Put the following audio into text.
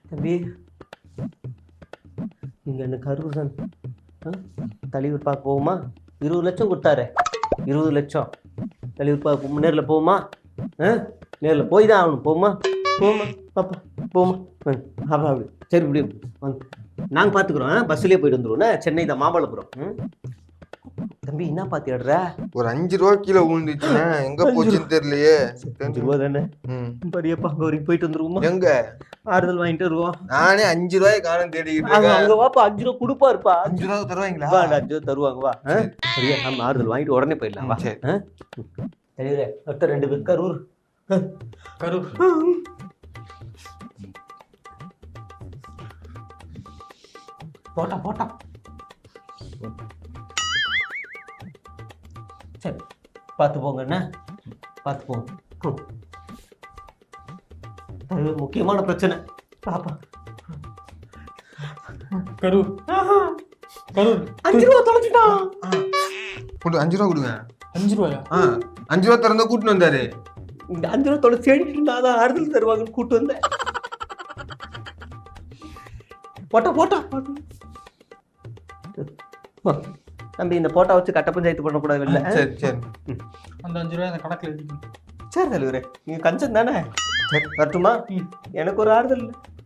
தம்பி இங்கே அந்த கரூர் தான் தலைவர் பார்க்க போகுமா? 20 லட்சம் கொடுத்தாரு. 20 லட்சம் தலைவர் பார்க்க நேரில் போகுமா? நேரில் போய் தான் ஆகணும். போகுமா? போமா பாப்பா போமா அப்பா அப்படி சரி இப்படி வாங்க நாங்கள் பார்த்துக்குறோம். பஸ்ஸுலேயே போயிட்டு வந்துடுவோம். சென்னை தான் மாமல்லபுரம். தம்பி என்ன பார்த்துடுற? ஒரு 5 ரூபா கீழே விழுந்துச்சுன்னா எங்க போச்சுன்னு தெரியலையே. 5 ரூபா தானே பெரியப்பா. அங்கே வரைக்கும் போயிட்டு வந்துருவோமா? எங்க ஆறுதல் வாங்கிட்டு வருவோம். நானே 5 ரூபாய் காரணம் தேடிக்கிட்டு இருக்கேன். அங்க வாப்பா 5 ரூபா கொடுப்பாருப்பா. 5 ரூபா தருவாங்களா? 5 ரூபா தருவாங்க. வா சரியா நம்ம ஆறுதல் வாங்கிட்டு உடனே போயிடலாம். வா சரியா அடுத்த 2 பேர் கரூர் கரூர் போட்டா போட்டா சரி பார்த்து போங்க. என்ன பார்த்து போங்க. அது முக்கியமான பிரச்சனை. பாப்பா கரூர் கரூர் 5 ரூபா தொலைச்சிட்டான். 5 ரூபா கொடுங்க. 5 ரூபாயா? 5 ரூபா திறந்து கூட்டிட்டு வந்தாரு. இந்த 5 ரூபா தொலைச்சி தேடிட்டு நான் தான் ஆறுதல் தருவாங்கன்னு கூப்பிட்டு வந்தேன். போட்டா போட்டா தம்பி இந்த போட்டோ வச்சு கட்ட பஞ்சாயத்து பண்ணக்கூடாது. இல்லை சரி சரி அந்த 5 ரூபாய் அந்த கணக்கில் எழுதிக்கணும். சரி தலைவரே நீங்கள் கஞ்சன் தானே. சரி வரட்டுமா? எனக்கு ஒரு ஆறுதல் இல்லை.